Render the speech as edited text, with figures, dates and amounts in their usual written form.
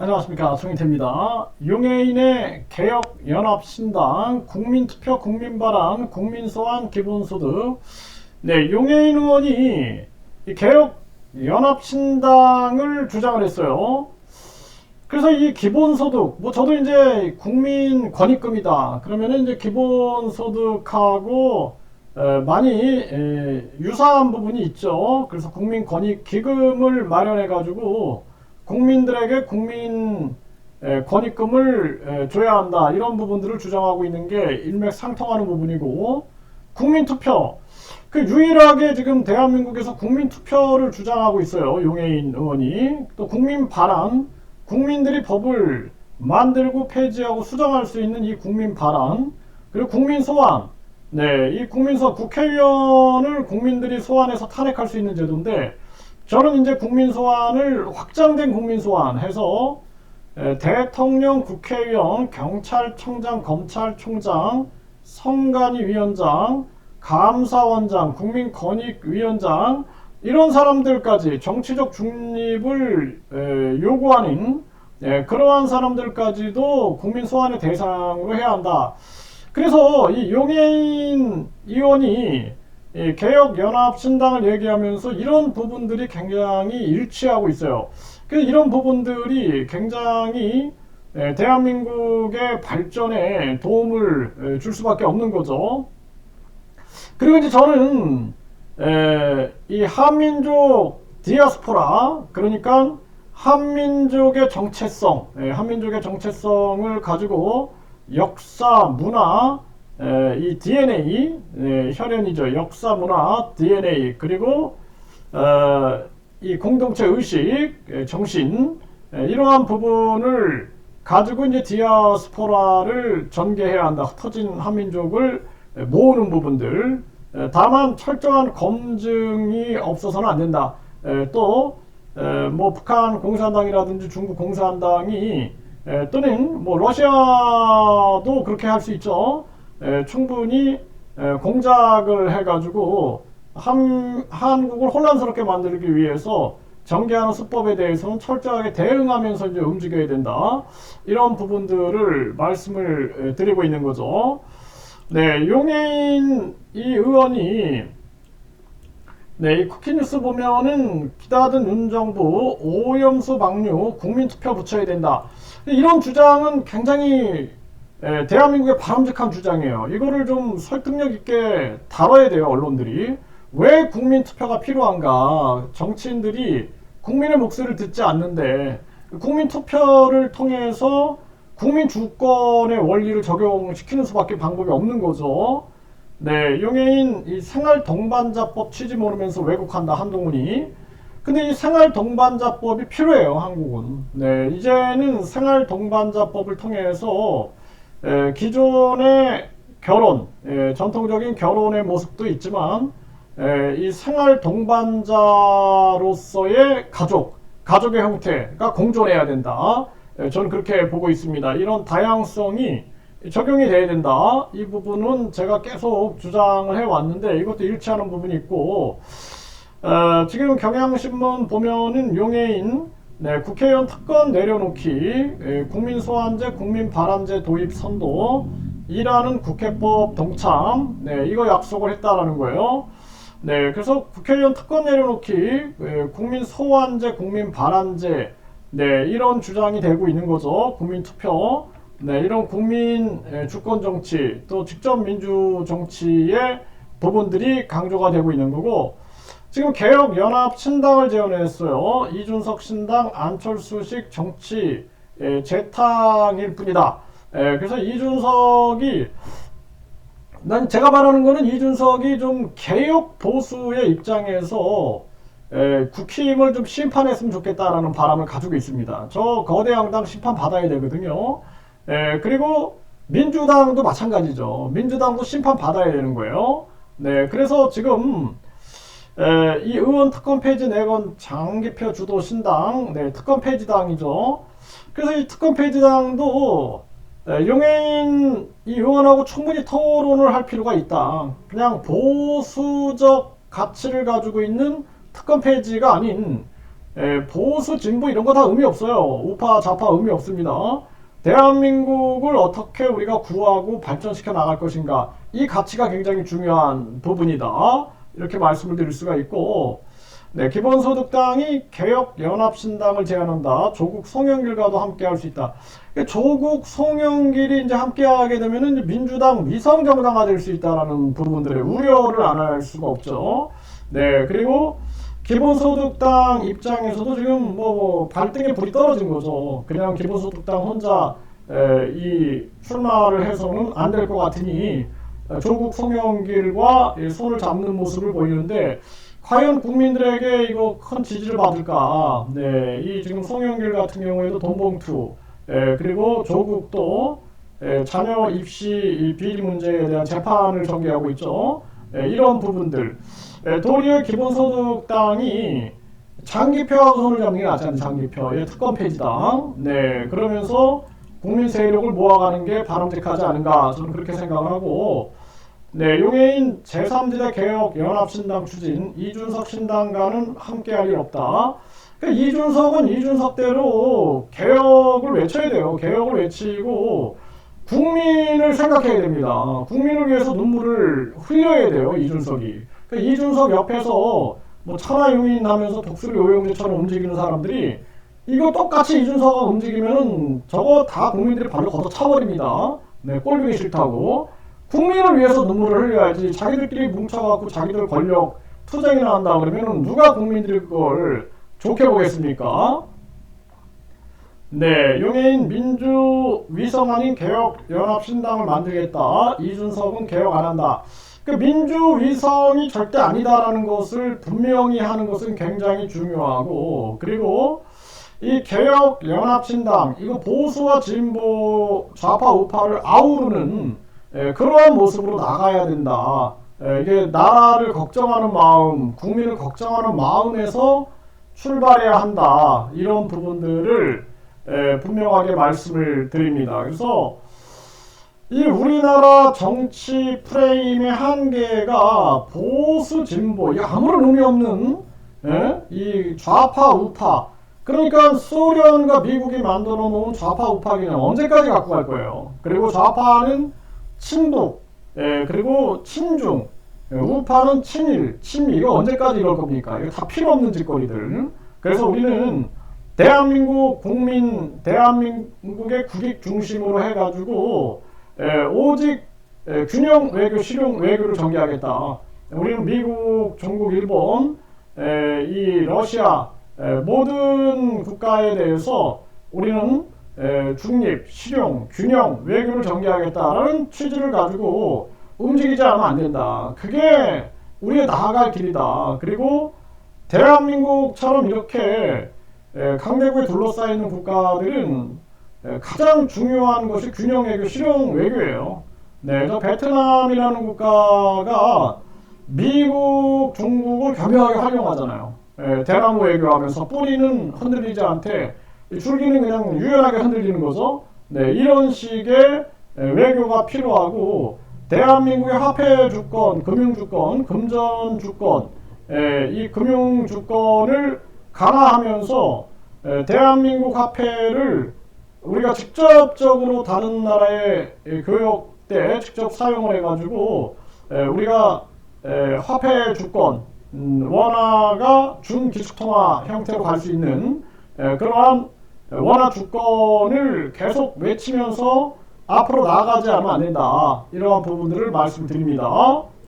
안녕하십니까, 송인태입니다. 용해인의 개혁연합신당, 국민투표, 국민바람, 국민소환, 기본소득. 네, 용해인 의원이 이 개혁연합신당을 주장을 했어요. 그래서 이 기본소득, 저도 이제 국민권익금이다. 그러면은 이제 기본소득하고 많이 유사한 부분이 있죠. 그래서 국민권익기금을 마련해가지고 국민들에게 국민 권익금을 줘야 한다, 이런 부분들을 주장하고 있는 게 일맥상통하는 부분이고, 국민투표, 그 유일하게 지금 대한민국에서 국민투표를 주장하고 있어요, 용해인 의원이. 또 국민반환, 국민들이 법을 만들고 폐지하고 수정할 수 있는 이 국민반환, 그리고 국민소환. 네, 이 국민소환, 국회의원을 국민들이 소환해서 탄핵할 수 있는 제도인데, 저는 이제 국민소환을 확장된 국민소환 해서 대통령, 국회의원, 경찰청장, 검찰총장, 선관위위원장, 감사원장, 국민권익위원장, 이런 사람들까지 정치적 중립을 요구하는 그러한 사람들까지도 국민소환의 대상으로 해야 한다. 그래서 이 용해인 의원이 개혁연합신당을 얘기하면서 이런 부분들이 굉장히 일치하고 있어요. 그래서 이런 부분들이 굉장히 대한민국의 발전에 도움을 줄 수밖에 없는 거죠. 그리고 이제 저는 이 한민족 디아스포라, 그러니까 한민족의 정체성, 한민족의 정체성을 가지고 역사, 문화, 이 DNA, 혈연이죠. 역사, 문화, DNA, 그리고 이 공동체 의식, 정신, 이러한 부분을 가지고 이제 디아스포라를 전개해야 한다. 흩어진 한민족을 모으는 부분들. 다만 철저한 검증이 없어서는 안 된다. 또 뭐 북한 공산당이라든지 중국 공산당이 또는 뭐 러시아도 그렇게 할 수 있죠. 충분히 공작을 해가지고 한국을 혼란스럽게 만들기 위해서 전개하는 수법에 대해서는 철저하게 대응하면서 이제 움직여야 된다. 이런 부분들을 말씀을 드리고 있는 거죠. 네, 용해인 이 의원이 이 쿠키뉴스 보면은 기다든 윤정부 오염수 방류 국민투표 붙여야 된다. 이런 주장은 굉장히 대한민국의 바람직한 주장이에요. 이거를 좀 설득력 있게 다뤄야 돼요, 언론들이. 왜 국민투표가 필요한가? 정치인들이 국민의 목소리를 듣지 않는데 국민투표를 통해서 국민 주권의 원리를 적용시키는 수밖에 방법이 없는 거죠. 네, 용해인 이 생활동반자법 취지 모르면서 왜곡한다, 한동훈이. 근데 이 생활동반자법이 필요해요, 한국은. 네, 이제는 생활동반자법을 통해서 기존의 결혼, 전통적인 결혼의 모습도 있지만 이 생활 동반자로서의 가족의 형태가 공존해야 된다. 저는 그렇게 보고 있습니다. 이런 다양성이 적용이 돼야 된다. 이 부분은 제가 계속 주장을 해왔는데 이것도 일치하는 부분이 있고, 지금 경향신문 보면은 용해인 국회의원 특권 내려놓기, 국민소환제, 국민반환제 도입 선도, 이라는 국회법 동참, 이거 약속을 했다라는 거예요. 네, 그래서 국회의원 특권 내려놓기, 국민소환제, 국민반환제, 이런 주장이 되고 있는 거죠. 국민투표, 이런 국민 주권 정치, 또 직접 민주 정치의 부분들이 강조가 되고 있는 거고, 지금 개혁연합 신당을 제안했어요. 이준석 신당, 안철수식 정치 재탕일 뿐이다. 그래서 이준석이, 제가 말하는 거는 이준석이 좀 개혁 보수의 입장에서 국힘을 좀 심판했으면 좋겠다라는 바람을 가지고 있습니다. 저 거대 양당 심판 받아야 되거든요. 그리고 민주당도 마찬가지죠. 민주당도 심판 받아야 되는 거예요. 네, 그래서 지금 이 의원 특권 폐지 내건 장기표 주도 신당, 특권 폐지당이죠. 그래서 이 특권 폐지당도 용해인 이 의원하고 충분히 토론을 할 필요가 있다. 그냥 보수적 가치를 가지고 있는 특권 폐지가 아닌 보수, 진보 이런 거 다 의미 없어요. 우파, 좌파 의미 없습니다. 대한민국을 어떻게 우리가 구하고 발전시켜 나갈 것인가, 이 가치가 굉장히 중요한 부분이다. 이렇게 말씀을 드릴 수가 있고, 네, 기본소득당이 개혁연합신당을 제안한다. 조국 송영길과도 함께 할 수 있다. 조국 송영길이 이제 함께 하게 되면은 이제 민주당 위성정당화 될 수 있다라는 부분들의 우려를 안 할 수가 없죠. 네, 그리고 기본소득당 입장에서도 지금 뭐 발등에 불이 떨어진 거죠. 그냥 기본소득당 혼자 이 출마를 해서는 안 될 것 같으니 조국 송영길과 손을 잡는 모습을 보이는데, 과연 국민들에게 이거 큰 지지를 받을까? 네, 이 지금 송영길 같은 경우에도 돈봉투, 그리고 조국도 자녀 입시 비리 문제에 대한 재판을 전개하고 있죠. 이런 부분들. 도리어 기본소득당이 장기표하고 손을 잡는 게 낫지 않나요? 장기표. 특권 폐지당. 네, 그러면서 국민 세력을 모아가는 게 바람직하지 않은가, 저는 그렇게 생각을 하고, 네, 용해인 제3지대 개혁연합신당 추진 이준석 신당과는 함께할 일 없다. 그러니까 이준석은 이준석대로 개혁을 외쳐야 돼요. 개혁을 외치고 국민을 생각해야 됩니다. 국민을 위해서 눈물을 흘려야 돼요, 이준석이. 그러니까 이준석 옆에서 뭐 천하용인 하면서 독수리 오영재처럼 움직이는 사람들이 이거 똑같이 이준석가 움직이면은 저거 다 국민들이 발로 걷어 차버립니다. 네, 꼴보기 싫다고. 국민을 위해서 눈물을 흘려야지. 자기들끼리 뭉쳐갖고 자기들 권력 투쟁이나 한다 그러면은 누가 국민들이 그걸 좋게 보겠습니까? 네, 용해인 민주위성 아닌 개혁연합신당을 만들겠다. 이준석은 개혁 안 한다. 그 민주위성이 절대 아니다라는 것을 분명히 하는 것은 굉장히 중요하고, 그리고 이 개혁연합신당, 이거 보수와 진보, 좌파, 우파를 아우르는 그러한 모습으로 나가야 된다. 이게 나라를 걱정하는 마음, 국민을 걱정하는 마음에서 출발해야 한다. 이런 부분들을 분명하게 말씀을 드립니다. 그래서 이 우리나라 정치 프레임의 한계가 보수, 진보, 이 아무런 의미 없는 이 좌파, 우파. 그러니까 소련과 미국이 만들어 놓은 좌파, 우파 개념 언제까지 갖고 갈 거예요. 그리고 좌파는 친북, 그리고 친중, 우파는 친일, 친미. 이거 언제까지 이럴 겁니까? 이거 다 필요 없는 짓거리들. 그래서 우리는 대한민국 국민, 대한민국의 국익 중심으로 해가지고 오직 균형 외교, 실용 외교를 전개하겠다. 우리는 미국, 중국, 일본, 이 러시아 모든 국가에 대해서 우리는 중립, 실용, 균형 외교를 전개하겠다라는 취지를 가지고 움직이지 않으면 안 된다. 그게 우리의 나아갈 길이다. 그리고 대한민국처럼 이렇게 강대국에 둘러싸여 있는 국가들은 가장 중요한 것이 균형 외교, 실용 외교예요. 네, 그래서 베트남이라는 국가가 미국, 중국을 교묘하게 활용하잖아요. 대나무 외교하면서 뿌리는 흔들리지 않되 줄기는 그냥 유연하게 흔들리는 거죠. 네, 이런 식의 외교가 필요하고, 대한민국의 화폐 주권, 금융 주권, 금전 주권, 이 금융 주권을 강화하면서 대한민국 화폐를 우리가 직접적으로 다른 나라의 교역 때 직접 사용을 해가지고 우리가 화폐 주권, 원화가 준기축통화 형태로 갈 수 있는 그러한 원화 주권을 계속 외치면서 앞으로 나아가지 않으면 안 된다. 이러한 부분들을 말씀드립니다.